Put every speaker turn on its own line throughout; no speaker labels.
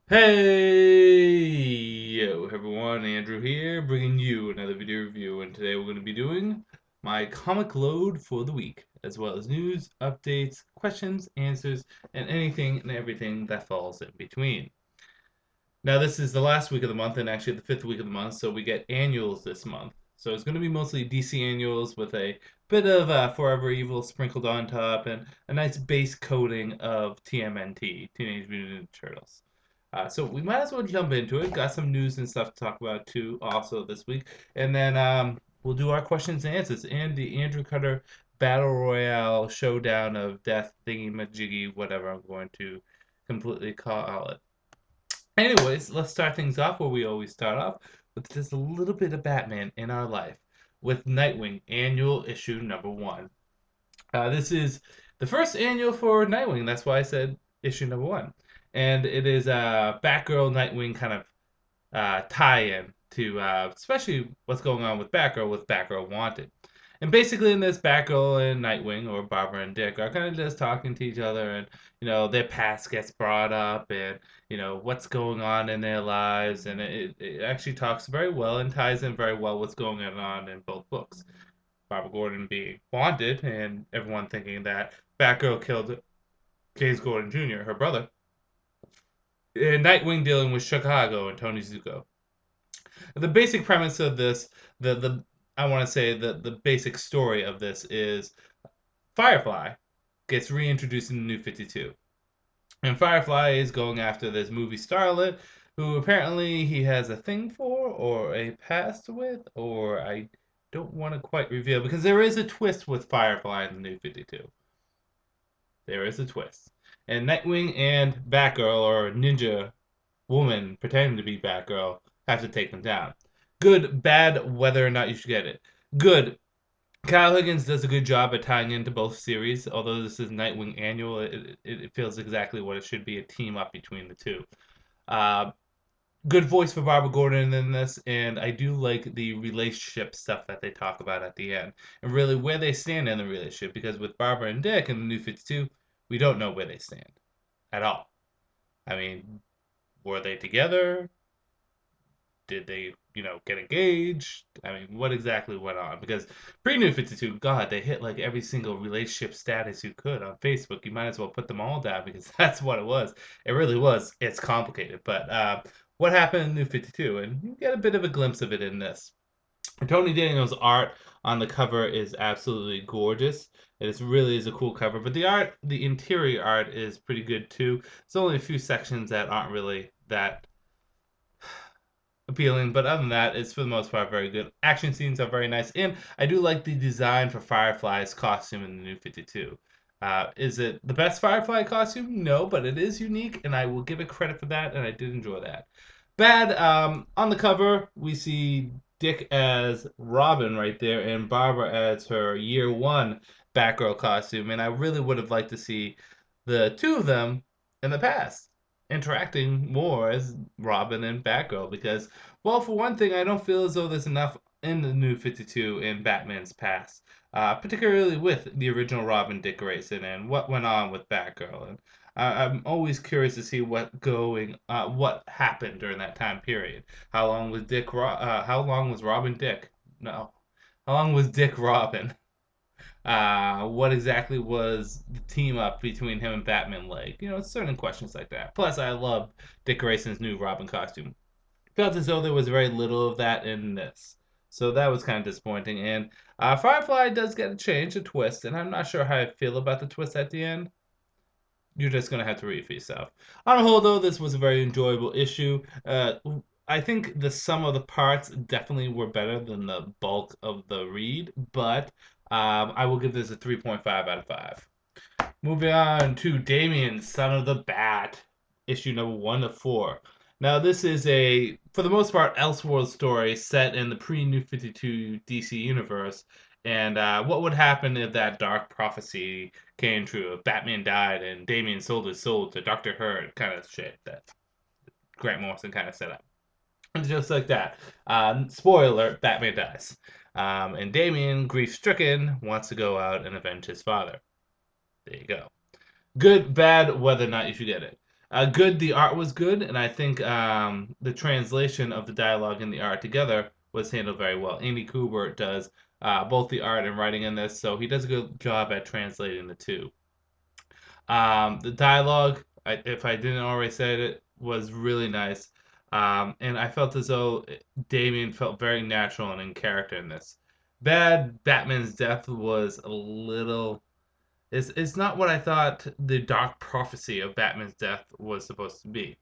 Hey, yo, everyone, Andrew here, bringing you another video review, and today we're going to be doing my comic load for the week, as well as news, updates, questions, answers, and anything and everything that falls in between. Now, this is the last week of the month, and actually the fifth week of the month, so we get annuals this month. So it's going to be mostly DC annuals with a bit of Forever Evil sprinkled on top, and a nice base coating of TMNT, Teenage Mutant Ninja Turtles. So we might as well jump into it. Got some news and stuff to talk about too, also this week, and then we'll do our questions and answers and the Andrewcutter Battle Royale showdown of death thingy majiggy, whatever I'm going to completely call it. Anyways, let's start things off where we always start off with just a little bit of Batman in our life with Nightwing annual issue number one. This is the first annual for Nightwing. That's why I said issue number one. And it is a Batgirl Nightwing kind of tie-in to especially what's going on with Batgirl Wanted. And basically, in this, Batgirl and Nightwing, or Barbara and Dick, are kind of just talking to each other, and their past gets brought up, and what's going on in their lives, and it actually talks very well and ties in very well what's going on in both books. Barbara Gordon being wanted, and everyone thinking that Batgirl killed James Gordon Jr., her brother, and Nightwing dealing with Chicago and Tony Zuko. The basic premise of this, the I want to say the basic story of this is Firefly gets reintroduced in the New 52. And Firefly is going after this movie starlet who apparently he has a thing for or a past with, or I don't want to quite reveal because there is a twist with Firefly in the New 52. There is a twist. And Nightwing and Batgirl, or Ninja Woman pretending to be Batgirl, have to take them down. Good, bad, whether or not you should get it. Good. Kyle Higgins does a good job at tying into both series. Although this is Nightwing Annual, it feels exactly what it should be, a team up between the two. Uh, Good voice for Barbara Gordon in this, and I do like the relationship stuff that they talk about at the end, and really where they stand in the relationship, because with Barbara and Dick in the New 52, we don't know where they stand at all. I mean, were they together? Did they, get engaged? I mean, what exactly went on? Because pre New 52, God, they hit like every single relationship status you could on Facebook. You might as well put them all down because that's what it was. It really was. It's complicated. But what happened in New 52? And you get a bit of a glimpse of it in this. Tony Daniels' art on the cover is absolutely gorgeous. It really is a cool cover. But the interior art is pretty good too. There's only a few sections that aren't really that appealing, but other than that, it's for the most part very good. Action scenes are very nice, and I do like the design for Firefly's costume in the New 52. Is it the best Firefly costume? No, but it is unique, and I will give it credit for that, and I did enjoy that. Bad, on the cover, we see Dick as Robin right there, and Barbara as her year one Batgirl costume, and I really would have liked to see the two of them in the past interacting more as Robin and Batgirl because, well, for one thing, I don't feel as though there's enough in the New 52 in Batman's past, particularly with the original Robin Dick Grayson and what went on with Batgirl. And I'm always curious to see what happened during that time period. How long was Robin Dick? No, how long was Dick Robin? What exactly was the team up between him and Batman like? Certain questions like that. Plus, I love Dick Grayson's new Robin costume. Felt as though there was very little of that in this. So that was kind of disappointing. And Firefly does get a change, a twist, and I'm not sure how I feel about the twist at the end. You're just going to have to read for yourself. On the whole, though, this was a very enjoyable issue. I think the sum of the parts definitely were better than the bulk of the read, but I will give this a 3.5 out of 5. Moving on to Damien, Son of the Bat, issue number 1 of 4. Now, this is for the most part, Elseworlds story set in the pre-New 52 DC universe. And what would happen if that dark prophecy came true? If Batman died and Damien sold his soul to Dr. Hurd, kind of shit that Grant Morrison kind of set up. And just like that. Spoiler alert, Batman dies. And Damien, grief stricken, wants to go out and avenge his father. There you go. Good, bad, whether or not you should get it. Good, the art was good, and I think the translation of the dialogue and the art together was handled very well. Andy Kubert does both the art and writing in this, so he does a good job at translating the two. The dialogue, if I didn't already say it, was really nice. And I felt as though Damien felt very natural and in character in this. Bad, Batman's death was a little. It's not what I thought the dark prophecy of Batman's death was supposed to be.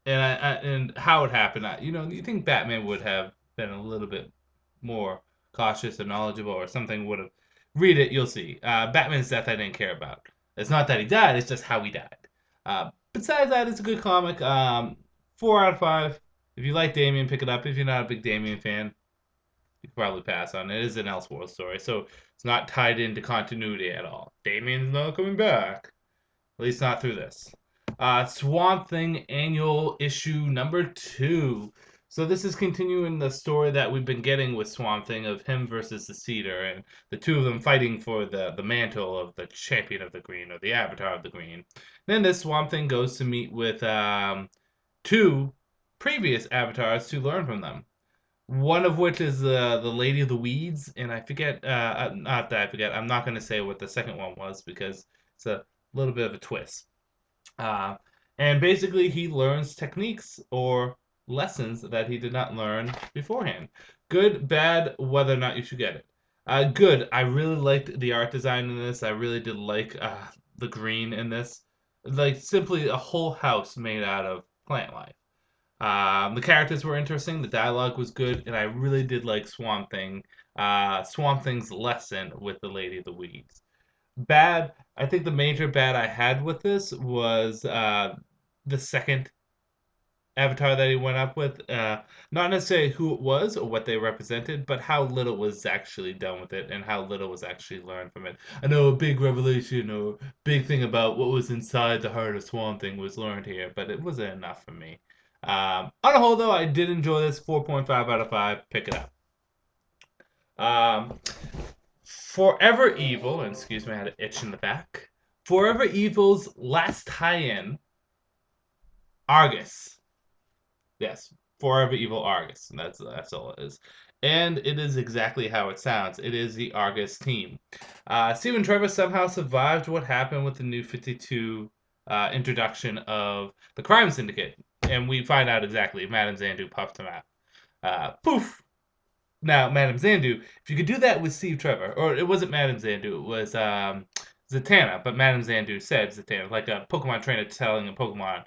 And how it happened. You think Batman would have been a little bit more cautious and knowledgeable, or something would have. Read it, you'll see. Batman's death, I didn't care about. It's not that he died; it's just how he died. Besides that, it's a good comic. 4 out of 5. If you like Damien, pick it up. If you're not a big Damien fan, you could probably pass on it. It is an Elseworlds story, so it's not tied into continuity at all. Damien's not coming back. At least not through this. Swamp Thing annual issue number 2. So this is continuing the story that we've been getting with Swamp Thing of him versus the Cedar, and the two of them fighting for the mantle of the champion of the green, or the avatar of the green. Then this Swamp Thing goes to meet with 2 previous avatars to learn from them. One of which is the Lady of the Weeds, and I forget, not that I forget, I'm not going to say what the second one was because it's a little bit of a twist. Uh, and basically, he learns techniques or lessons that he did not learn beforehand. Good, bad, whether or not you should get it. Good. I really liked the art design in this. I really did like the green in this. Like, simply a whole house made out of plant life. The characters were interesting. The dialogue was good, and I really did like Swamp Thing. Swamp Thing's lesson with the Lady of the Weeds. Bad. I think the major bad I had with this was the second avatar that he went up with. Not necessarily who it was or what they represented, but how little was actually done with it and how little was actually learned from it. I know a big revelation or big thing about what was inside the heart of Swamp Thing was learned here, but it wasn't enough for me. On a whole, though, I did enjoy this. 4.5 out of 5. Pick it up. Um, Forever Evil, and excuse me, I had an itch in the back. Forever Evil's last tie-in, Argus. Yes, Forever Evil Argus. And that's all it is. And it is exactly how it sounds. It is the Argus team. Stephen Trevor somehow survived what happened with the New 52 introduction of the Crime Syndicate. And we find out exactly. Madame Xandu puffed him out. Poof! Now, Madame Xandu, if you could do that with Steve Trevor, or it wasn't Madame Xandu, it was Zatanna, but Madame Xandu said Zatanna, like a Pokemon trainer telling a Pokemon,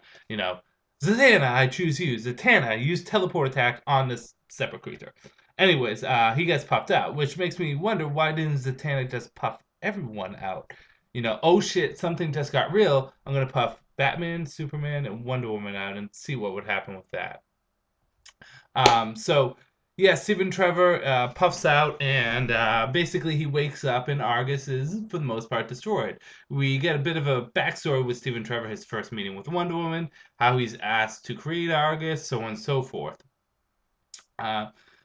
Zatanna, I choose you. Zatanna, use teleport attack on this separate creature. Anyways, he gets puffed out, which makes me wonder why didn't Zatanna just puff everyone out? Oh shit, something just got real. I'm gonna puff Batman, Superman, and Wonder Woman out and see what would happen with that. So yeah, Stephen Trevor puffs out, and basically he wakes up, and Argus is, for the most part, destroyed. We get a bit of a backstory with Stephen Trevor, his first meeting with Wonder Woman, how he's asked to create Argus, so on and so forth.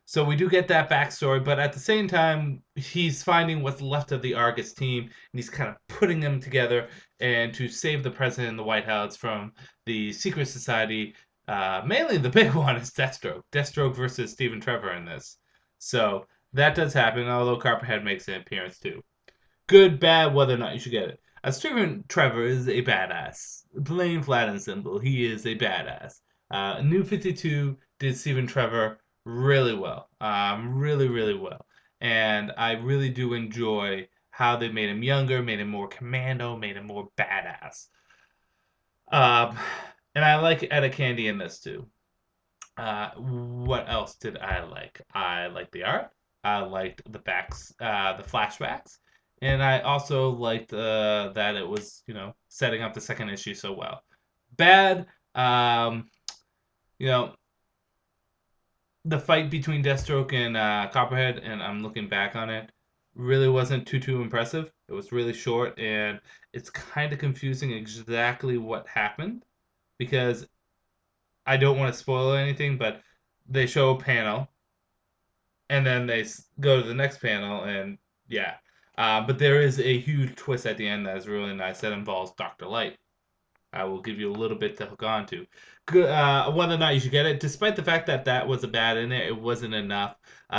So we do get that backstory, but at the same time, he's finding what's left of the Argus team, and he's kind of putting them together and to save the president and the White House from the secret society. Mainly the big one is Deathstroke. Deathstroke versus Stephen Trevor in this. So that does happen, although Copperhead makes an appearance too. Good, bad, whether or not you should get it. Stephen Trevor is a badass. Plain, flat, and simple. He is a badass. New 52 did Stephen Trevor really well. Really, really well. And I really do enjoy how they made him younger, made him more commando, made him more badass. Um, and I like Etta Candy in this too. What else did I like? I liked the art. I liked the the flashbacks, and I also liked that it was, setting up the second issue so well. Bad, you know, the fight between Deathstroke and Copperhead, and I'm looking back on it, really wasn't too impressive. It was really short, and it's kind of confusing exactly what happened because I don't want to spoil anything, but they show a panel, and then they go to the next panel, and yeah. But there is a huge twist at the end that is really nice that involves Dr. Light. I will give you a little bit to hook on to. Good, whether or not you should get it, despite the fact that that was a bad in it, it wasn't enough.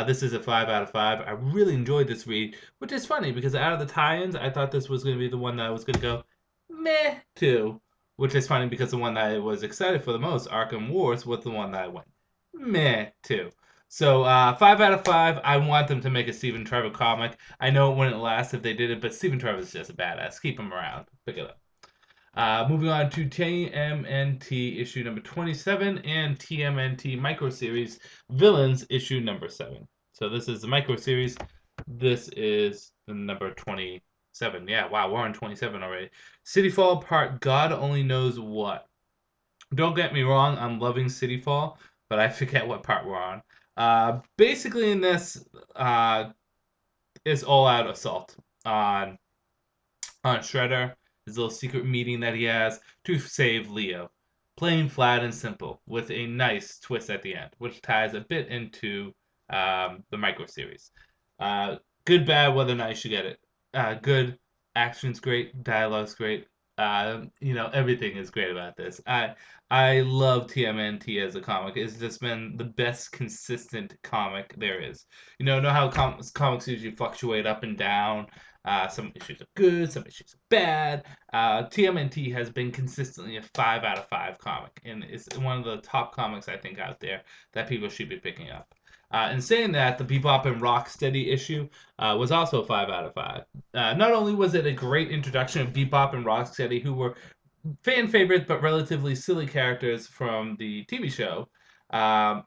This is a 5 out of 5. I really enjoyed this read, which is funny because out of the tie-ins, I thought this was going to be the one that I was going to go meh to, which is funny because the one that I was excited for the most, Arkham Wars, was the one that I went meh to. So 5 out of 5. I want them to make a Stephen Trevor comic. I know it wouldn't last if they did it, but Stephen Trevor is just a badass. Keep him around. Pick it up. Moving on to TMNT issue number 27 and TMNT micro series villains issue number 7. So this is the micro series. This is the number 27. Yeah, wow, we're on 27 already. City Fall Part God Only Knows What. Don't get me wrong, I'm loving City Fall, but I forget what part we're on. Basically, in this, it's all out assault on Shredder, his little secret meeting that he has to save Leo. Plain, flat, and simple, with a nice twist at the end, which ties a bit into the micro series. Good, bad, whether or not you should get it. Good, action's great, dialogue's great. Everything is great about this. I love TMNT as a comic. It's just been the best consistent comic there is. Know how comics usually fluctuate up and down. Some issues are good, some issues are bad. TMNT has been consistently a 5 out of 5 comic, and it's one of the top comics I think out there that people should be picking up. In saying that, the Bebop and Rocksteady issue was also a 5 out of 5. Not only was it a great introduction of Bebop and Rocksteady, who were fan favorites but relatively silly characters from the TV show,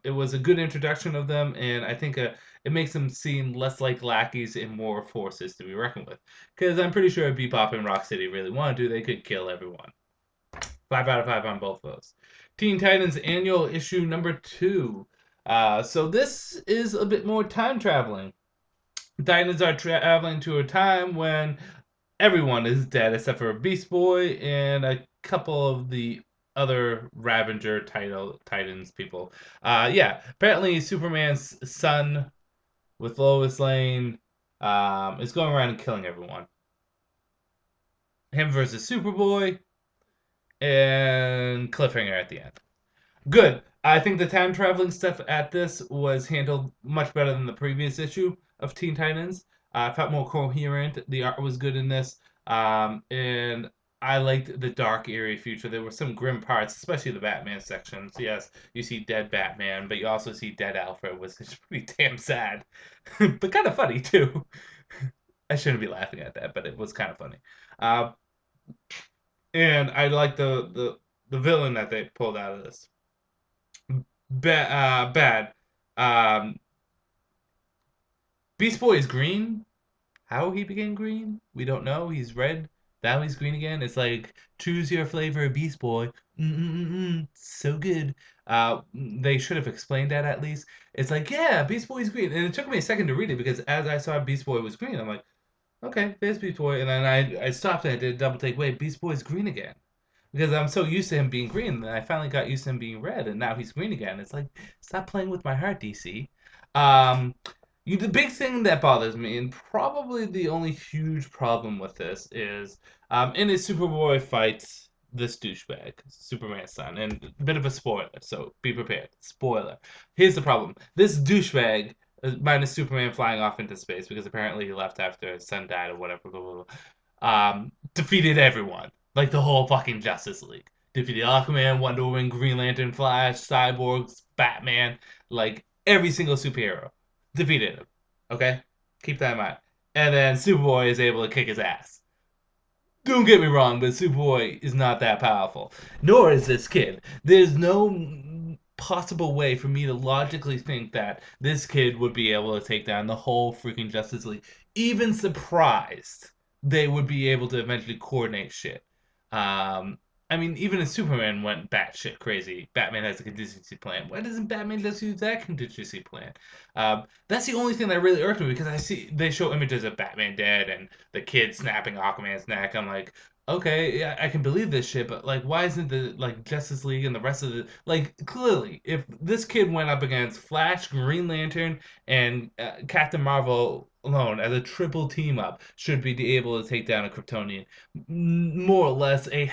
it was a good introduction of them, and I think it makes them seem less like lackeys and more forces to be reckoned with. Because I'm pretty sure if Bebop and Rocksteady really wanted to, they could kill everyone. 5 out of 5 on both of those. Teen Titans Annual Issue number 2. So this is a bit more time traveling. Titans are traveling to a time when everyone is dead except for Beast Boy and a couple of the other Ravager Titans people. Apparently Superman's son with Lois Lane is going around and killing everyone. Him versus Superboy and cliffhanger at the end. Good. I think the time traveling stuff at this was handled much better than the previous issue of Teen Titans. I felt more coherent. The art was good in this. And I liked the dark, eerie future. There were some grim parts, especially the Batman sections. Yes, you see dead Batman, but you also see dead Alfred, which is pretty damn sad. But kind of funny, too. I shouldn't be laughing at that, but it was kind of funny. And I like the villain that they pulled out of this. Bad. Beast Boy is green. How he became green, we don't know. He's red. Now he's green again. It's like, choose your flavor, Beast Boy. So good. They should have explained that at least. It's like, yeah, Beast Boy's green. And it took me a second to read it because as I saw Beast Boy was green, I'm like, okay, there's Beast Boy. And then I stopped and I did a double take. Wait, Beast Boy's green again. Because I'm so used to him being green, and I finally got used to him being red, and now he's green again. It's like, stop playing with my heart, DC. The big thing that bothers me, and probably the only huge problem with this, is in his Superboy fights this douchebag, Superman's son, and a bit of a spoiler, so be prepared. Spoiler. Here's the problem: this douchebag, minus Superman flying off into space because apparently he left after his son died or whatever, blah, blah, blah, defeated everyone. Like the whole fucking Justice League. Defeated Aquaman, Wonder Woman, Green Lantern, Flash, Cyborgs, Batman, like every single superhero. Defeated him. Okay? Keep that in mind. And then Superboy is able to kick his ass. Don't get me wrong, but Superboy is not that powerful. Nor is this kid. There's no possible way for me to logically think that this kid would be able to take down the whole freaking Justice League. Even surprised they would be able to eventually coordinate shit. I mean, even if Superman went batshit crazy, Batman has a contingency plan. Why doesn't Batman just use that contingency plan? That's the only thing that really irked me because I see they show images of Batman dead and the kid snapping Aquaman's neck. I'm like, okay, yeah, I can believe this shit, but like, why isn't the like Justice League and the rest of the like clearly if this kid went up against Flash, Green Lantern, and Captain Marvel alone as a triple team up should be able to take down a Kryptonian, more or less a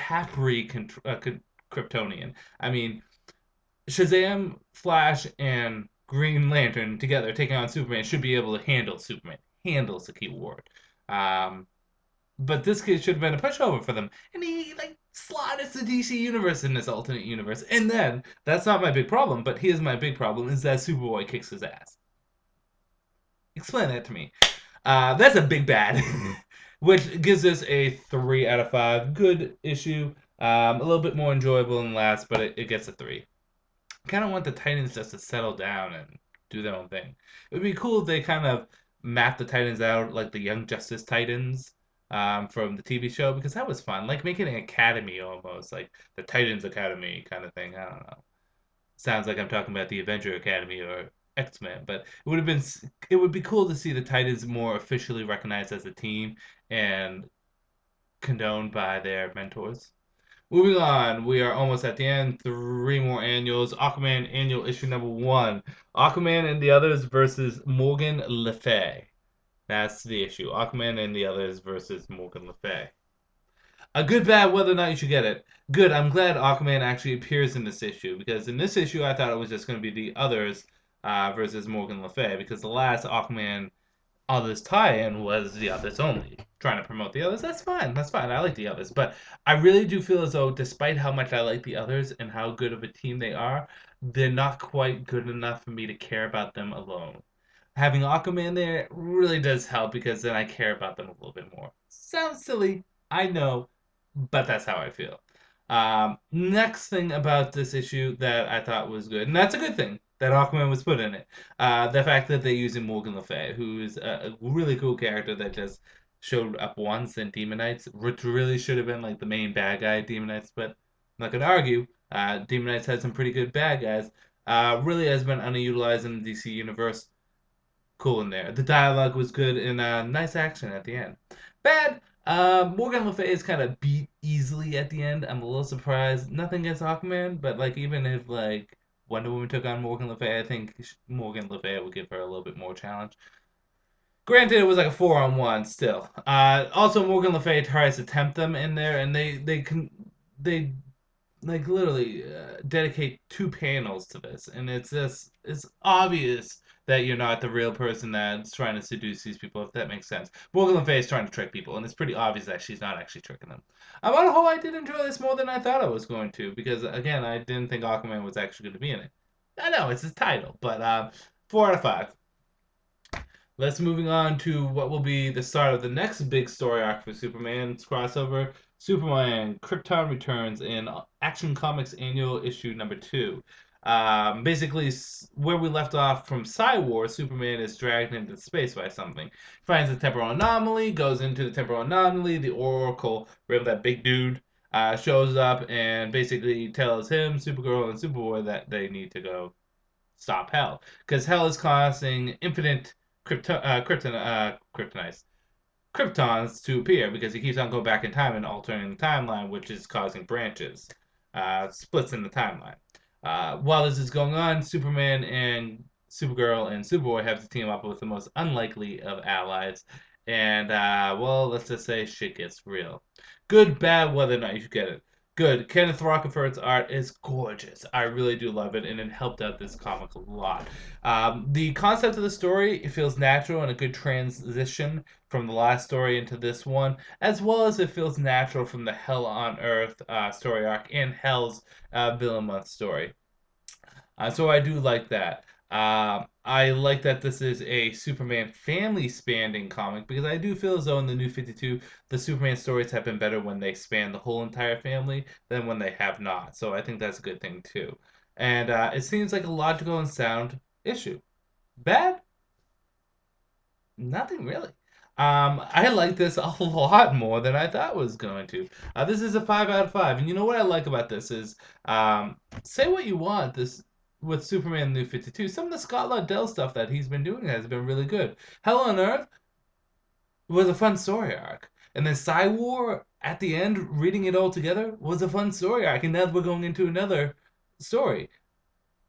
Kryptonian. I mean, Shazam, Flash, and Green Lantern together taking on Superman should be able to handle Superman. Handles the key word. Um, but this kid should have been a pushover for them, and he like slaughters the DC universe in this alternate universe. And then that's not my big problem, but here's my big problem: is that Superboy kicks his ass. Explain that to me. That's a big bad, which gives us a 3 out of 5. Good issue. A little bit more enjoyable than last, but it gets a 3. Kind of want the Titans just to settle down and do their own thing. It would be cool if they kind of map the Titans out like the Young Justice Titans from the TV show, because that was fun. Like making an academy almost, like the Titans Academy kind of thing. I don't know. Sounds like I'm talking about the Avenger Academy or X-Men, but it would be cool to see the Titans more officially recognized as a team and condoned by their mentors. Moving on, we are almost at the end. 3 more annuals. Aquaman annual issue number 1. Aquaman and the Others versus Morgan Le Fay. That's the issue. Aquaman and the Others versus Morgan Le Fay. A good, bad, whether or not you should get it. Good, I'm glad Aquaman actually appears in this issue, because in this issue I thought it was just going to be the Others versus Morgan Le Fay, because the last Aquaman Others tie-in was the Others only. Trying to promote the Others, that's fine. That's fine. I like the Others, but I really do feel as though, despite how much I like the Others and how good of a team they are, they're not quite good enough for me to care about them alone. Having Aquaman there really does help, because then I care about them a little bit more. Sounds silly, I know, but that's how I feel. Next thing about this issue that I thought was good, and that's a good thing that Aquaman was put in it. The fact that they're using Morgan Le Fay, who's a really cool character that just showed up once in Demon Knights, which really should have been like the main bad guy at Demon Knights, but I'm not gonna argue. Demon Knights had some pretty good bad guys. Really has been underutilized in the DC universe. Cool in there. The dialogue was good, and nice action at the end. Bad. Morgan Le Fay is kind of beat easily at the end. I'm a little surprised. Nothing against Aquaman, but like even if like Wonder Woman took on Morgan Le Fay, I think Morgan Le Fay would give her a little bit more challenge. Granted, it was like a 4-on-1 still. Also, Morgan Le Fay tries to tempt them in there, and they like literally dedicate 2 panels to this, and it's obvious that you're not the real person that's trying to seduce these people, if that makes sense. Morgan Le Fay is trying to trick people, and it's pretty obvious that she's not actually tricking them. On the whole, I did enjoy this more than I thought I was going to, because again, I didn't think Aquaman was actually going to be in it. I know it's his title, but 4 out of 5. Let's moving on to what will be the start of the next big story arc for Superman's crossover. Superman Krypton returns in Action Comics Annual Issue number 2. Basically, where we left off from War, Superman is dragged into space by something. Finds a temporal anomaly, goes into the temporal anomaly. The Oracle, that big dude, shows up and basically tells him, Supergirl, and Superboy that they need to go stop Hell, because Hell is causing infinite kryptonites Kryptons to appear, because he keeps on going back in time and altering the timeline, which is causing branches, splits in the timeline. While this is going on, Superman and Supergirl and Superboy have to team up with the most unlikely of allies, and well, let's just say shit gets real. Good, bad, whether or not you should get it. Good. Kenneth Rocafort's art is gorgeous. I really do love it, and it helped out this comic a lot. The concept of the story, it feels natural and a good transition from the last story into this one, as well as it feels natural from the Hell on Earth story arc and Hell's Villain Month story. So I do like that. I like that this is a Superman family spanning comic, because I do feel as though in the New 52, the Superman stories have been better when they span the whole entire family than when they have not. So I think that's a good thing too. And it seems like a logical and sound issue. Bad? Nothing really. I like this a lot more than I thought was going to. This is a 5 out of 5, and you know what I like about this is, say what you want. This with Superman New 52, some of the Scott Lobdell stuff that he's been doing has been really good. Hell on Earth was a fun story arc, and then War at the end, reading it all together, was a fun story arc, and now we're going into another story.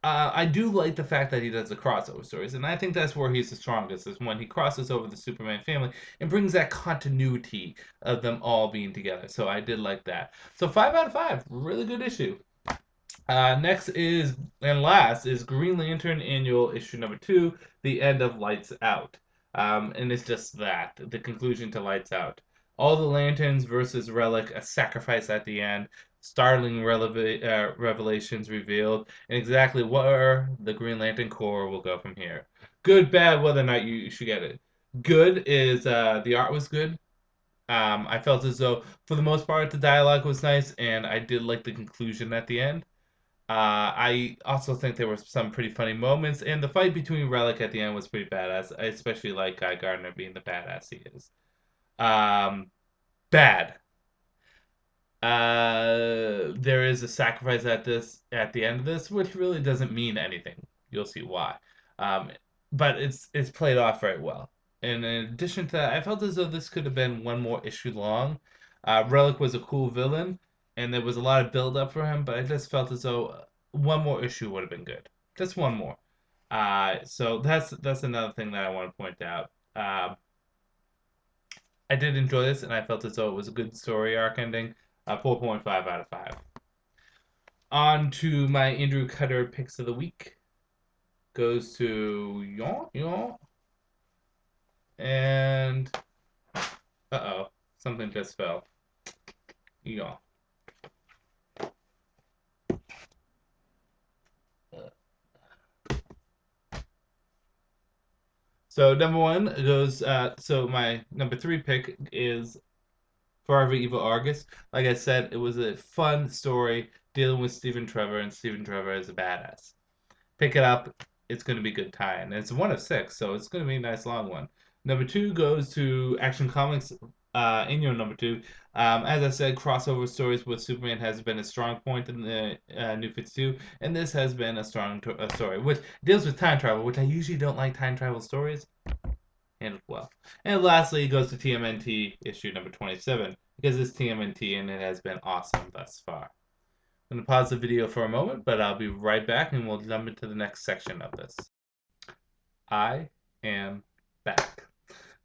I do like the fact that he does the crossover stories, and I think that's where he's the strongest, is when he crosses over the Superman family and brings that continuity of them all being together. So I did like that. So 5 out of 5, really good issue. Next is, and last, is Green Lantern Annual Issue number 2, The End of Lights Out. And it's just that, the conclusion to Lights Out. All the Lanterns versus Relic, a sacrifice at the end, startling revelations revealed, and exactly where the Green Lantern Corps will go from here. Good, bad, whether or not you should get it. Good is the art was good. I felt as though, for the most part, the dialogue was nice, and I did like the conclusion at the end. I also think there were some pretty funny moments, and the fight between Relic at the end was pretty badass. I especially like Guy Gardner being the badass he is. Um, Bad. There is a sacrifice at the end of this, which really doesn't mean anything. You'll see why. Um, but it's played off very well. And in addition to that, I felt as though this could have been one more issue long. Relic was a cool villain, and there was a lot of build up for him, but I just felt as though one more issue would have been good. Just one more. So that's another thing that I want to point out. I did enjoy this, and I felt as though it was a good story arc ending. 4.5 out of 5. On to my Andrewcutter picks of the week. Goes to Yon. And uh-oh, something just fell. Yon. So number one goes. So my number 3 pick is Forever Evil Argus. Like I said, it was a fun story dealing with Stephen Trevor, and Stephen Trevor is a badass. Pick it up. It's going to be a good tie. And it's 1 of 6, so it's going to be a nice long one. Number 2 goes to Action Comics in your number 2. As I said, crossover stories with Superman has been a strong point in the New 52, and this has been a strong story, which deals with time travel, which I usually don't like time travel stories. Handled well. And lastly, it goes to TMNT issue number 27, because it's TMNT and it has been awesome thus far. I'm going to pause the video for a moment, but I'll be right back and we'll jump into the next section of this. I am back.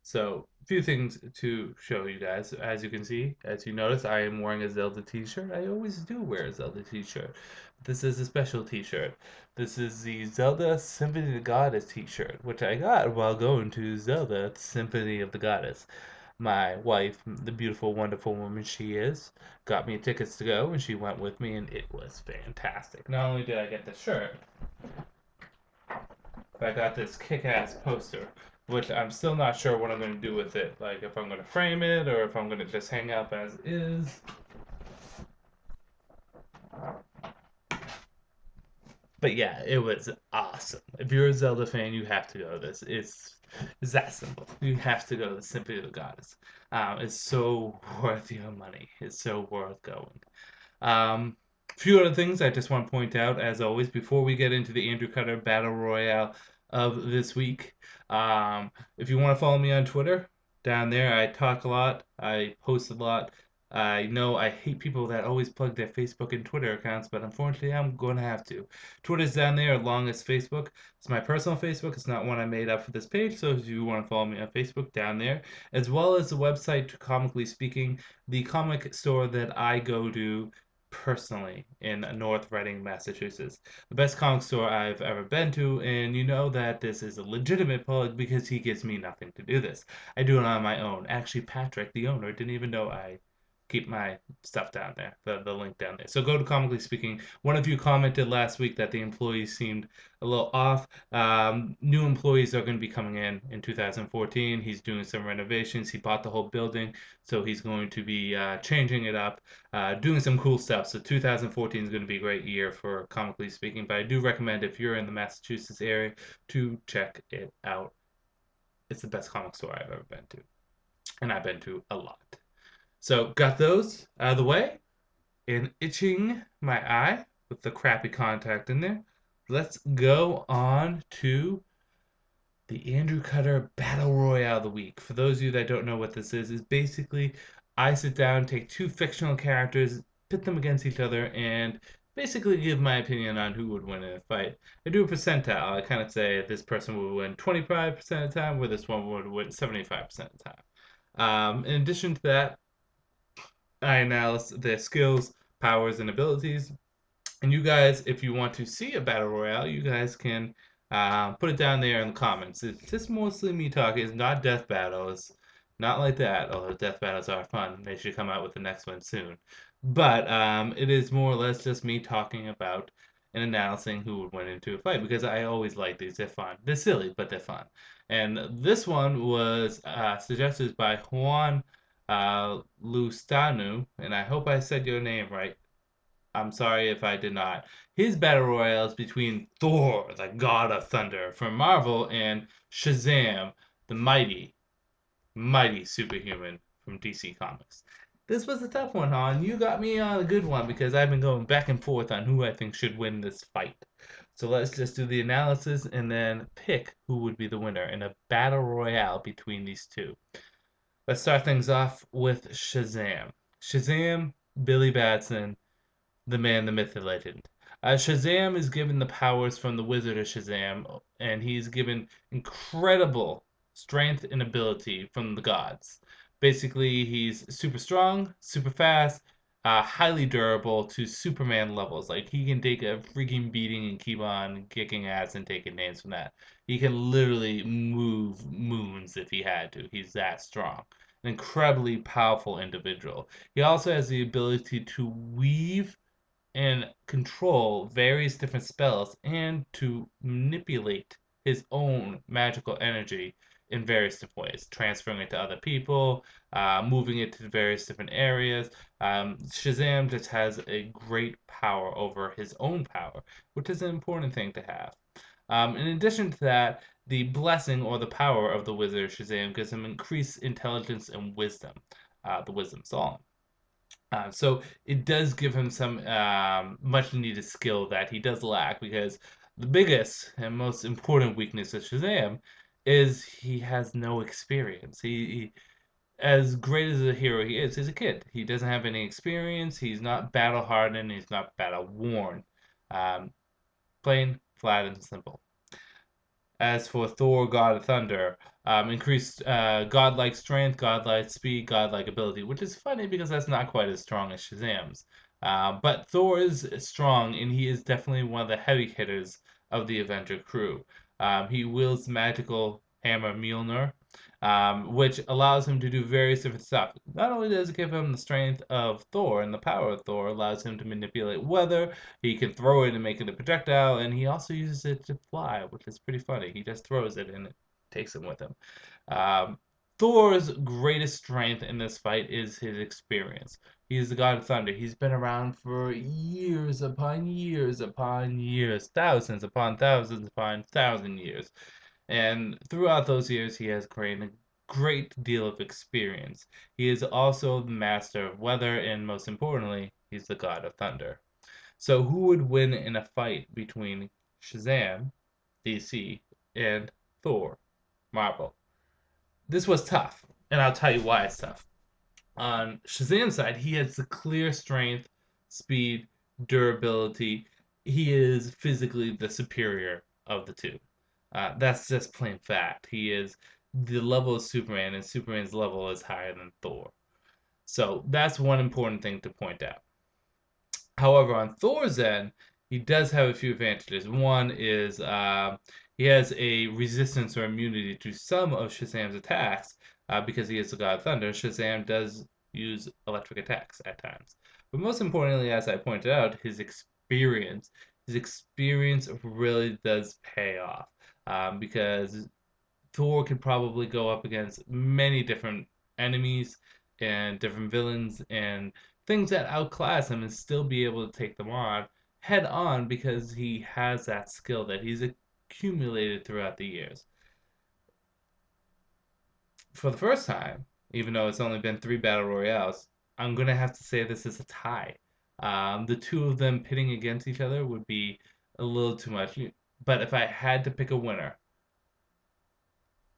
So, a few things to show you guys. As you can see, as you notice, I am wearing a Zelda t-shirt. I always do wear a Zelda t-shirt. This is a special t-shirt. This is the Zelda Symphony of the Goddess t-shirt, which I got while going to Zelda Symphony of the Goddess. My wife, the beautiful, wonderful woman she is, got me tickets to go, and she went with me, and it was fantastic. Not only did I get the shirt, but I got this kick-ass poster, which I'm still not sure what I'm going to do with it. Like, if I'm going to frame it, or if I'm going to just hang up as is. But yeah, it was awesome. If you're a Zelda fan, you have to go to this. It's that simple. You have to go to the Symphony of the Goddess. It's so worth your money. It's so worth going. A few other things I just want to point out, as always, before we get into the Andrewcutter Battle Royale of this week. If you want to follow me on Twitter, down there I talk a lot, I post a lot. I know I hate people that always plug their Facebook and Twitter accounts, but unfortunately I'm going to have to. Twitter's down there along as Facebook. It's my personal Facebook. It's not one I made up for this page, so if you want to follow me on Facebook, down there. As well as the website, Comically Speaking, the comic store that I go to personally in North Reading, Massachusetts. The best comic store I've ever been to, and you know that this is a legitimate plug because he gives me nothing to do this. I do it on my own. Actually, Patrick, the owner, didn't even know I keep my stuff down there, the link down there. So go to Comically Speaking. One of you commented last week that the employees seemed a little off. New employees are going to be coming in 2014. He's doing some renovations. He bought the whole building, so he's going to be changing it up, doing some cool stuff. So 2014 is going to be a great year for Comically Speaking, but I do recommend, if you're in the Massachusetts area, to check it out. It's the best comic store I've ever been to, and I've been to a lot. So got those out of the way, and itching my eye with the crappy contact in there. Let's go on to the Andrewcutter Battle Royale of the week. For those of you that don't know what this is basically I sit down, take 2 fictional characters, pit them against each other, and basically give my opinion on who would win in a fight. I do a percentile. I kind of say this person would win 25% of the time, where this one would win 75% of the time. In addition to that, I analyze their skills, powers, and abilities. And you guys, if you want to see a battle royale, you guys can put it down there in the comments. It's just mostly me talking. It's not death battles, not like that. Although death battles are fun, they should come out with the next one soon. But it is more or less just me talking about and announcing who would win into a fight because I always like these. They're fun. They're silly, but they're fun. And this one was suggested by Juan Lustanu, and I hope I said your name right. I'm sorry if I did not. His battle royale is between Thor, the God of Thunder from Marvel, and Shazam, the mighty superhuman from DC Comics. This was a tough one, Han. You got me on a good one because I've been going back and forth on who I think should win this fight. So let's just do the analysis and then pick who would be the winner in a battle royale between these two. Let's start things off with Shazam. Shazam, Billy Batson, the man, the myth, the legend. Shazam is given the powers from the Wizard of Shazam, and he's given incredible strength and ability from the gods. Basically, he's super strong, super fast, highly durable to Superman levels. Like, he can take a freaking beating and keep on kicking ass and taking names from that. He can literally move moons if he had to. He's that strong. An incredibly powerful individual. He also has the ability to weave and control various different spells and to manipulate his own magical energy in various different ways, transferring it to other people, moving it to various different areas. Shazam just has a great power over his own power, which is an important thing to have. In addition to that, the blessing or the power of the Wizard Shazam gives him increased intelligence and wisdom, the Wisdom Song. So it does give him some much needed skill that he does lack because the biggest and most important weakness of Shazam is he has no experience. He as great as a hero he is, he's a kid. He doesn't have any experience. He's not battle hardened. He's not battle worn. Um, Plain, flat, and simple. As for Thor, God of Thunder, increased godlike strength, godlike speed, godlike ability, which is funny because that's not quite as strong as Shazam's. But Thor is strong, and he is definitely one of the heavy hitters of the Avenger crew. He wields magical hammer Mjolnir, which allows him to do various different stuff. Not only does it give him the strength of Thor and the power of Thor, allows him to manipulate weather, he can throw it and make it a projectile, and he also uses it to fly, which is pretty funny. He just throws it and it takes him with him. Um, Thor's greatest strength in this fight is his experience. He's the god of thunder. He's been around for years upon years upon years, thousands upon thousands upon thousand years. And throughout those years, he has gained a great deal of experience. He is also the master of weather, and most importantly, he's the god of thunder. So, who would win in a fight between Shazam, DC, and Thor, Marvel? This was tough, and I'll tell you why it's tough. On Shazam's side, he has the clear strength, speed, durability. He is physically the superior of the two. That's just plain fact. He is the level of Superman, and Superman's level is higher than Thor. So that's one important thing to point out. However, on Thor's end, he does have a few advantages. One is he has a resistance or immunity to some of Shazam's attacks because he is the god of thunder. Shazam does use electric attacks at times. But most importantly, as I pointed out, his experience. His experience really does pay off because Thor could probably go up against many different enemies and different villains and things that outclass him and still be able to take them on head on because he has that skill that he's accumulated throughout the years. For the first time, even though it's only been three battle royales, I'm gonna have to say this is a tie. The two of them pitting against each other would be a little too much. But if I had to pick a winner,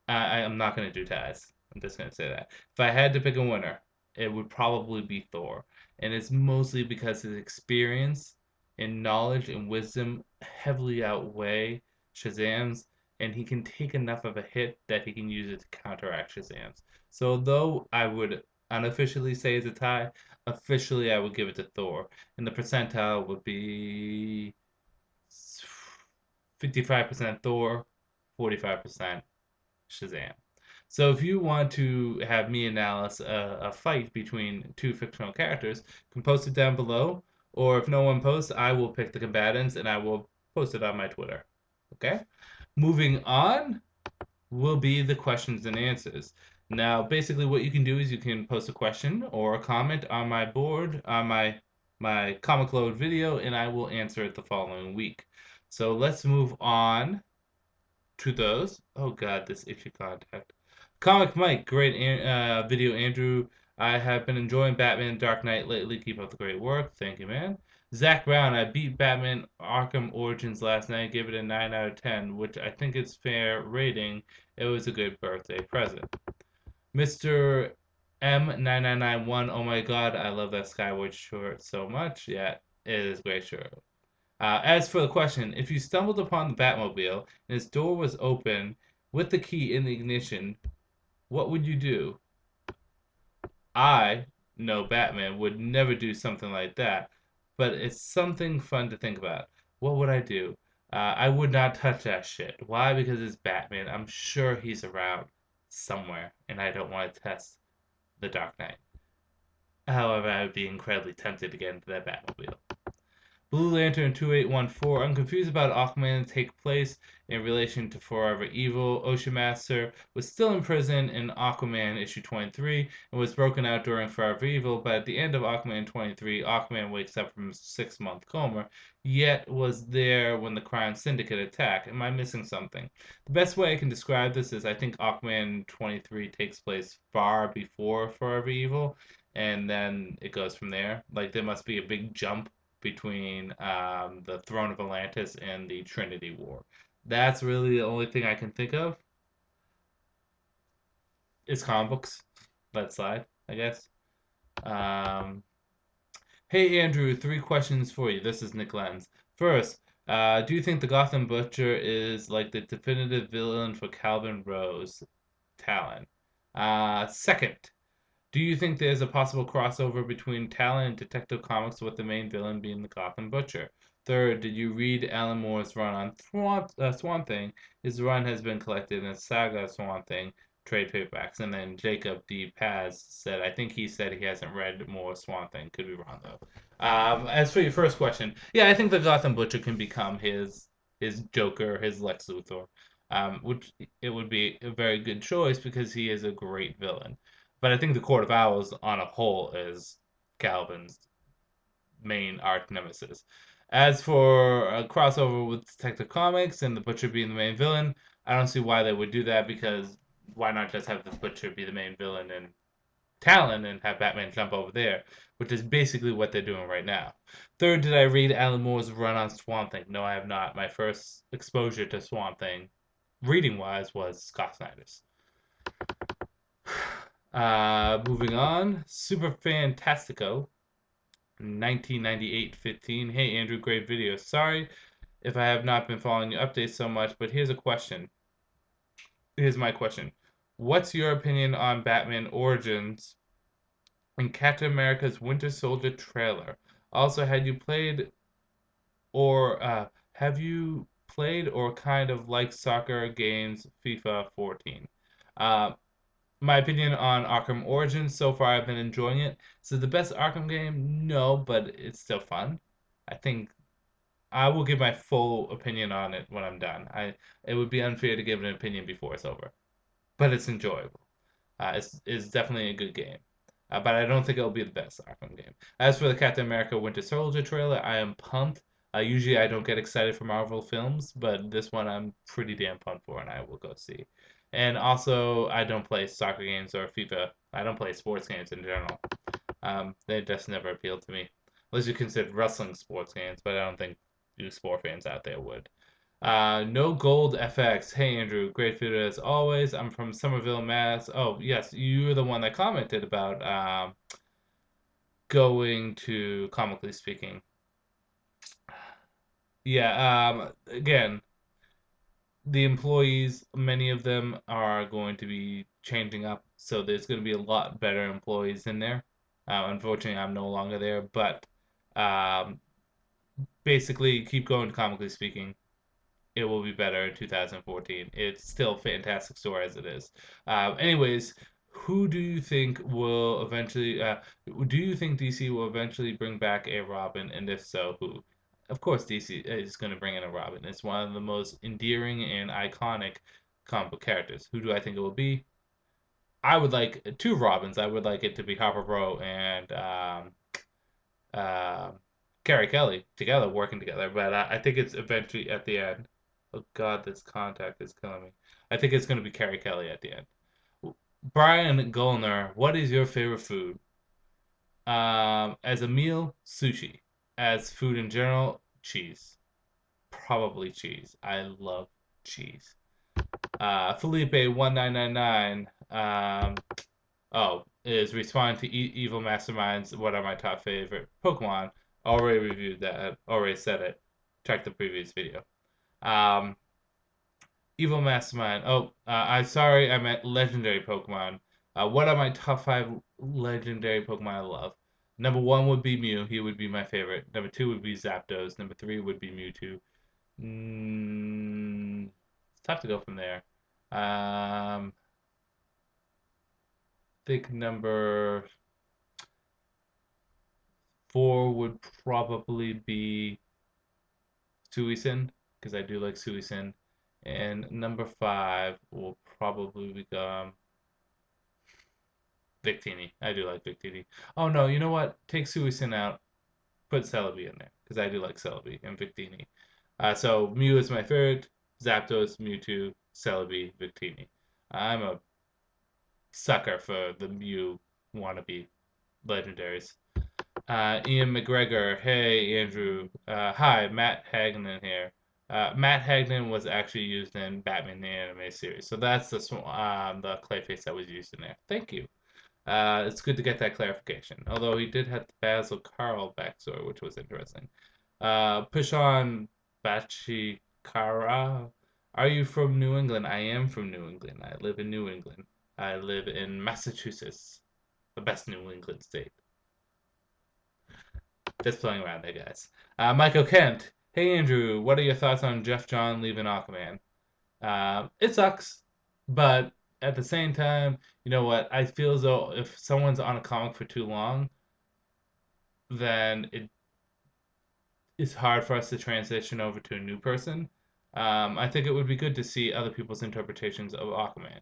I'm not going to do ties. I'm just going to say that. If I had to pick a winner, it would probably be Thor. And it's mostly because his experience and knowledge and wisdom heavily outweigh Shazam's, and he can take enough of a hit that he can use it to counteract Shazam's. So though I would unofficially say it's a tie, officially I would give it to Thor. And the percentile would be 55% Thor, 45% Shazam. So if you want to have me and Alice a fight between two fictional characters, you can post it down below. Or if no one posts, I will pick the combatants and I will post it on my Twitter. Okay? Moving on will be the questions and answers. Now, basically what you can do is you can post a question or a comment on my board, on my comic load video, and I will answer it the following week. So let's move on to those. Oh God, this itchy contact. Comic Mike, great video, Andrew. I have been enjoying Batman Dark Knight lately. Keep up the great work. Thank you, man. Zach Brown, I beat Batman Arkham Origins last night. Gave it a 9 out of 10, which I think is fair rating. It was a good birthday present. Mr. M9991, oh my God, I love that Skyward shirt so much. Yeah, it is a great shirt. As for the question, if you stumbled upon the Batmobile and its door was open with the key in the ignition, what would you do? I, no Batman, would never do something like that, but it's something fun to think about. What would I do? I would not touch that shit. Why? Because it's Batman. I'm sure he's around somewhere, and I don't want to test the Dark Knight. However, I would be incredibly tempted to get into that Batmobile. Blue Lantern 2814. I'm confused about Aquaman take place in relation to Forever Evil. Ocean Master was still in prison in Aquaman issue 23 and was broken out during Forever Evil, but at the end of Aquaman 23, Aquaman wakes up from a 6-month coma, yet was there when the crime syndicate attacked. Am I missing something? The best way I can describe this is I think Aquaman 23 takes place far before Forever Evil, and then it goes from there. Like, there must be a big jump between the Throne of Atlantis and the Trinity War. That's really the only thing I can think of. It's comic books. Let slide, I guess. Um, hey, Andrew, 3 questions for you. This is Nick Lenz. First, do you think the Gotham Butcher is like the definitive villain for Calvin Rose Talon? Second, do you think there's a possible crossover between Talon and Detective Comics with the main villain being the Gotham Butcher? Third, did you read Alan Moore's run on Swamp Thing? His run has been collected in Saga Swamp Thing trade paperbacks. And then Jacob D. Paz said, I think he said he hasn't read more Swamp Thing. Could be wrong, though. As for your first question, yeah, I think the Gotham Butcher can become his Joker, his Lex Luthor. Which it would be a very good choice because he is a great villain. But I think the Court of Owls on a whole is Calvin's main arch nemesis. As for a crossover with Detective Comics and the Butcher being the main villain, I don't see why they would do that because why not just have the Butcher be the main villain and Talon and have Batman jump over there, which is basically what they're doing right now. Third, did I read Alan Moore's run on Swamp Thing? No, I have not. My first exposure to Swamp Thing, reading-wise, was Scott Snyder's. Moving on, Super Fantastico, 1998-15. Hey Andrew, great video. Sorry if I have not been following your updates so much, but here's a question. Here's my question. What's your opinion on Batman Origins and Captain America's Winter Soldier trailer? Also, have you played or kind of liked soccer games FIFA 14? My opinion on Arkham Origins, so far I've been enjoying it. Is it the best Arkham game? No, but it's still fun. I think I will give my full opinion on it when I'm done. It would be unfair to give an opinion before it's over, but it's enjoyable. It's definitely a good game, but I don't think it'll be the best Arkham game. As for the Captain America Winter Soldier trailer, I am pumped. Usually I don't get excited for Marvel films, but this one I'm pretty damn pumped for, and I will go see. And also, I don't play soccer games or FIFA. I don't play sports games in general. They just never appealed to me. Unless you consider wrestling sports games, but I don't think you sport fans out there would. No Gold FX. Hey Andrew, great video as always. I'm from Somerville, Mass. Oh yes, you were the one that commented about going to Comically Speaking. Yeah. Again, the employees, many of them are going to be changing up, so there's going to be a lot better employees in there. Unfortunately, I'm no longer there, but um, basically, keep going. Comically speaking, it will be better in 2014. It's still a fantastic store as it is. Anyways, who do you think will eventually? Do you think DC will eventually bring back a Robin, and if so, who? Of course, DC is going to bring in a Robin. It's one of the most endearing and iconic comic book characters. Who do I think it will be? I would like two Robins. I would like it to be Harper Row and uh, Carrie Kelly together, working together. But I think it's eventually at the end. Oh God, this contact is killing me. I think it's going to be Carrie Kelly at the end. Brian Golner, what is your favorite food? As a meal, sushi. As food in general, cheese. Probably cheese. I love cheese. Felipe1999. Is responding to Evil Masterminds. What are my top favorite Pokemon? Already reviewed that. Already said it. Check the previous video. Um, Evil Mastermind. I'm sorry. I meant legendary Pokemon. What are my top five legendary Pokemon I love? Number one would be Mew. He would be my favorite. Number two would be Zapdos. Number three would be Mewtwo. It's tough to go from there. I think number four would probably be Suicune, because I do like Suicune. And number five will probably become Victini. I do like Victini. Oh no, you know what? Take Suicune out, put Celebi in there, because I do like Celebi and Victini. So Mew is my third, Zapdos, Mewtwo, Celebi, Victini. I'm a sucker for the Mew wannabe legendaries. Ian McGregor, hey Andrew. Hi, Matt Hagman here. Matt Hagman was actually used in Batman the Anime Series, so that's the Clayface that was used in there. Thank you. It's good to get that clarification. Although he did have the Basil Carl backstory, which was interesting. Push on Bachikara. Are you from New England? I am from New England. I live in New England. I live in Massachusetts, the best New England state. Just playing around there, guys. Michael Kent. Hey, Andrew. What are your thoughts on Jeff John leaving Aquaman? It sucks, but at the same time, you know what? I feel as though if someone's on a comic for too long, then it is hard for us to transition over to a new person. I think it would be good to see other people's interpretations of Aquaman.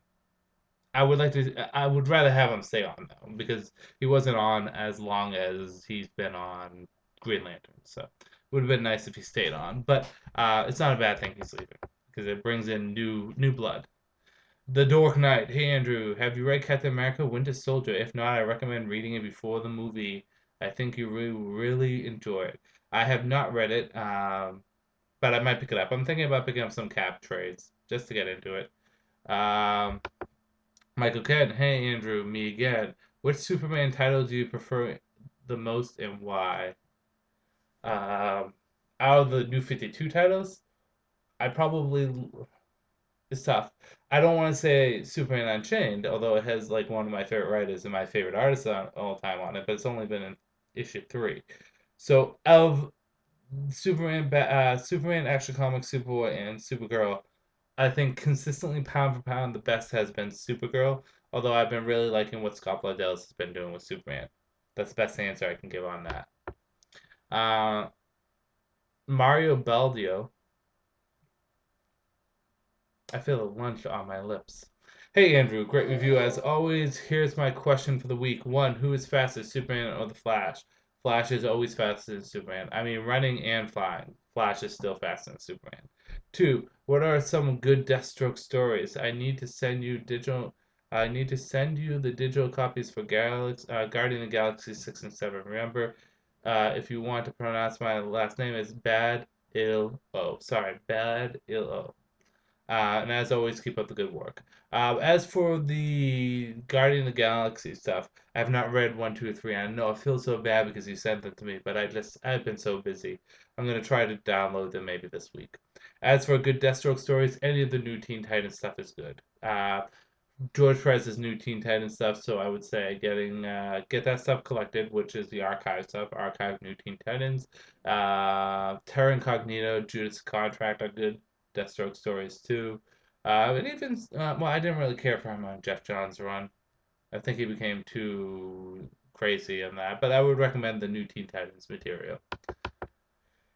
I would rather have him stay on though, because he wasn't on as long as he's been on Green Lantern. So it would have been nice if he stayed on. But it's not a bad thing he's leaving because it brings in new blood. The Dark Knight. Hey Andrew, have you read Captain America: Winter Soldier? If not, I recommend reading it before the movie. I think you really enjoy it. I have not read it, but I might pick it up. I'm thinking about picking up some Cap trades just to get into it. Um, Michael Ken, hey Andrew, me again. Which Superman title do you prefer the most and why? Um, Out of the new 52 titles, I probably it's tough. I don't want to say Superman Unchained, although it has like one of my favorite writers and my favorite artists on all time on it, but it's only been in issue three. So of Superman, Action Comics, Superboy, and Supergirl, I think consistently pound for pound the best has been Supergirl. Although I've been really liking what Scott Lobdell has been doing with Superman. That's the best answer I can give on that. Uh, Mario Baldio. I feel a lunch on my lips. Hey Andrew, great review as always. Here's my question for the week. One, who is faster, Superman or the Flash? Flash is always faster than Superman. I mean, running and flying. Flash is still faster than Superman. Two, what are some good Deathstroke stories? I need to send you the digital copies for Guardian of the Galaxy 6 and 7. Remember, if you want to pronounce my last name, it's Bad Il O. Sorry, Bad Il O. And as always, keep up the good work. As for the Guardian of the Galaxy stuff, I have not read 1, 2, 3. I know I feel so bad because you sent them to me, but I've been so busy. I'm gonna try to download them maybe this week. As for good Deathstroke stories, any of the new Teen Titans stuff is good. George Perez's new Teen Titans stuff, so I would say get that stuff collected, which is the archive stuff, archive new Teen Titans. Terra Incognito, Judas Contract are good Deathstroke stories too. And even well, I didn't really care for him on Jeff Johns' run. I think he became too crazy in that, but I would recommend the new Teen Titans material.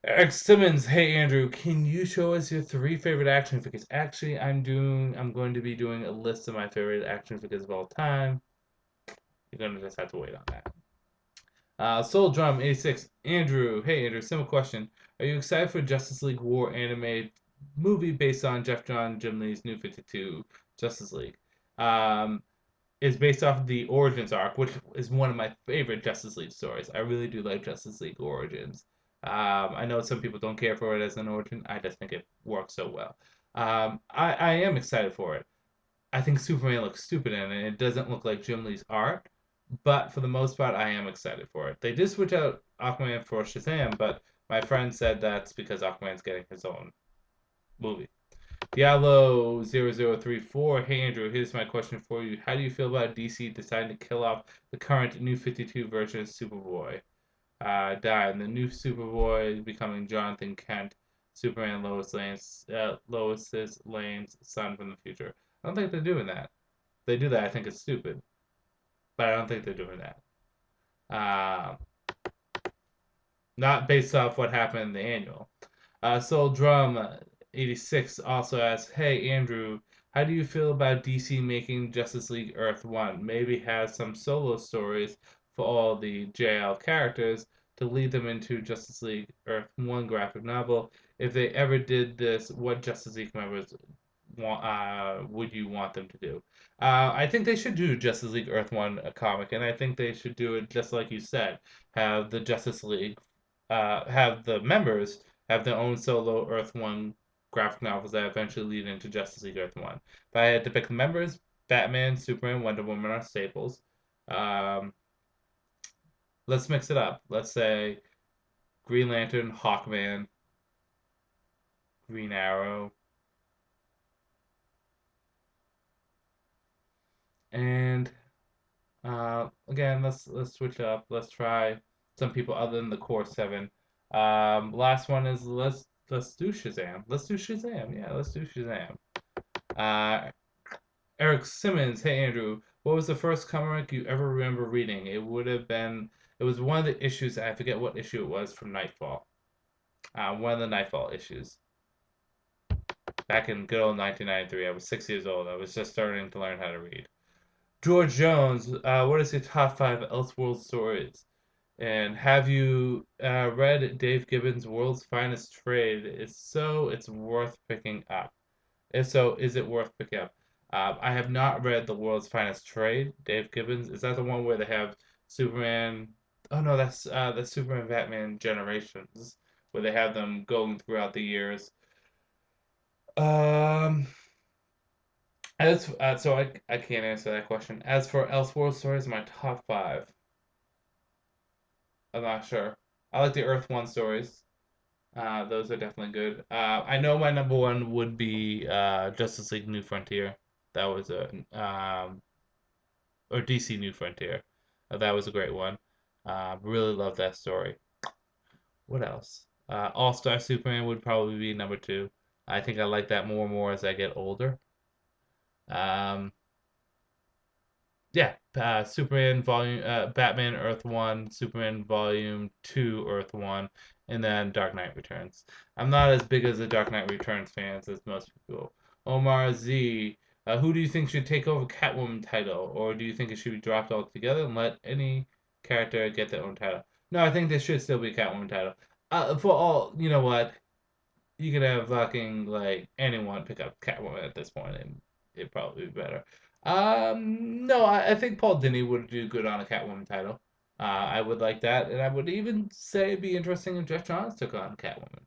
Eric Simmons, hey Andrew, can you show us your 3 favorite action figures? Actually, I'm going to be doing a list of my favorite action figures of all time. You're gonna just have to wait on that. Soul Drum 86, Andrew, hey Andrew, simple question: are you excited for Justice League War anime movie based on Jeff John Jim Lee's New 52 Justice League? Um, is based off of the Origins arc, which is one of my favorite Justice League stories. I really do like Justice League Origins. I know some people don't care for it as an origin. I just think it works so well. I am excited for it. I think Superman looks stupid in it. It doesn't look like Jim Lee's art, but for the most part, I am excited for it. They did switch out Aquaman for Shazam, but my friend said that's because Aquaman's getting his own movie. Diablo0034. Hey Andrew, here's my question for you. How do you feel about DC deciding to kill off the current New 52 version of Superboy? Died. And the new Superboy becoming Jonathan Kent, Superman Lois's Lane's son from the future. I don't think they're doing that. If they do that, I think it's stupid. But I don't think they're doing that. Uh, Not based off what happened in the annual. Soul Drum 86 also asks, hey Andrew, how do you feel about DC making Justice League Earth 1? Maybe has some solo stories for all the JL characters to lead them into Justice League Earth 1 graphic novel. If they ever did this, what Justice League members would you want them to do? I think they should do Justice League Earth 1 a comic, and I think they should do it just like you said. Have the Justice League, have the members have their own solo Earth 1 graphic novels that eventually lead into Justice League Earth 1. If I had to pick the members, Batman, Superman, Wonder Woman are staples. Um, let's mix it up. Let's say Green Lantern, Hawkman, Green Arrow, and again, let's switch up. Let's try some people other than the core 7. Last one is let's do Shazam. Let's do Shazam. Yeah, let's do Shazam. Uh, Eric Simmons, hey Andrew, what was the first comic you ever remember reading? It was one of the issues. I forget what issue it was from Nightfall. One of the Nightfall issues. Back in good old 1993, I was 6 years old. I was just starting to learn how to read. George Jones, what is your top 5 Elseworlds stories? And have you read Dave Gibbons' World's Finest Trade? It's worth picking up. If so, is it worth picking up? I have not read The World's Finest Trade, Dave Gibbons. Is that the one where they have Superman? Oh no, that's Superman Batman Generations, where they have them going throughout the years. Um, I can't answer that question. As for Elseworld stories, my top 5. I'm not sure. I like the Earth One stories. Those are definitely good. I know my number one would be Justice League New Frontier. That was a or DC New Frontier. That was a great one. Really love that story. What else? All Star Superman would probably be number 2. I think I like that more and more as I get older. Um, yeah, Batman Earth 1, Superman Volume 2 Earth 1, and then Dark Knight Returns. I'm not as big as the Dark Knight Returns fans as most people. Omar Z, who do you think should take over Catwoman title, or do you think it should be dropped altogether and let any character get their own title? No, I think there should still be a Catwoman title. For all, you know what? You could have fucking like anyone pick up Catwoman at this point, and it'd probably be better. No, I think Paul Dini would do good on a Catwoman title. I would like that, and I would even say it'd be interesting if Jeff Johns took on Catwoman.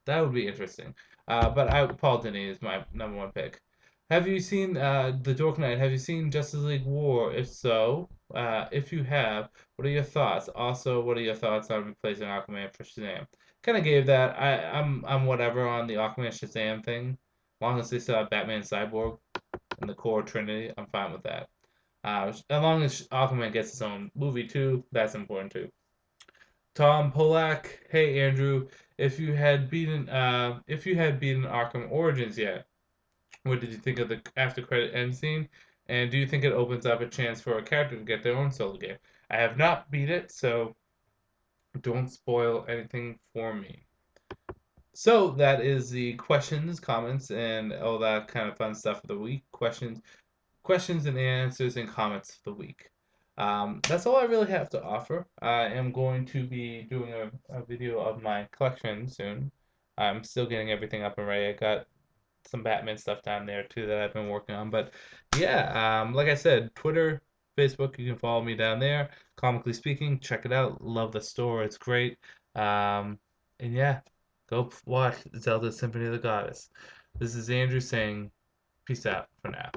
That would be interesting. But Paul Dini is my number one pick. Have you seen The Dark Knight? Have you seen Justice League War? If so, if you have, what are your thoughts? Also, what are your thoughts on replacing Aquaman for Shazam? Kind of gave that. I'm whatever on the Aquaman Shazam thing. As long as they still have Batman Cyborg and the core Trinity, I'm fine with that. As long as Aquaman gets his own movie too, that's important too. Tom Polak, hey Andrew, if you had beaten Arkham Origins yet, what did you think of the after credit end scene? And do you think it opens up a chance for a character to get their own solo game? I have not beat it, so don't spoil anything for me. So that is the questions, comments, and all that kind of fun stuff of the week. Questions and answers and comments for the week. That's all I really have to offer. I am going to be doing a video of my collection soon. I'm still getting everything up and ready. I got some Batman stuff down there too that I've been working on. But yeah, like I said, Twitter, Facebook, you can follow me down there. Comically Speaking, check it out. Love the store. It's great. Um, and yeah, go watch Zelda Symphony of the Goddess. This is Andrew saying peace out for now.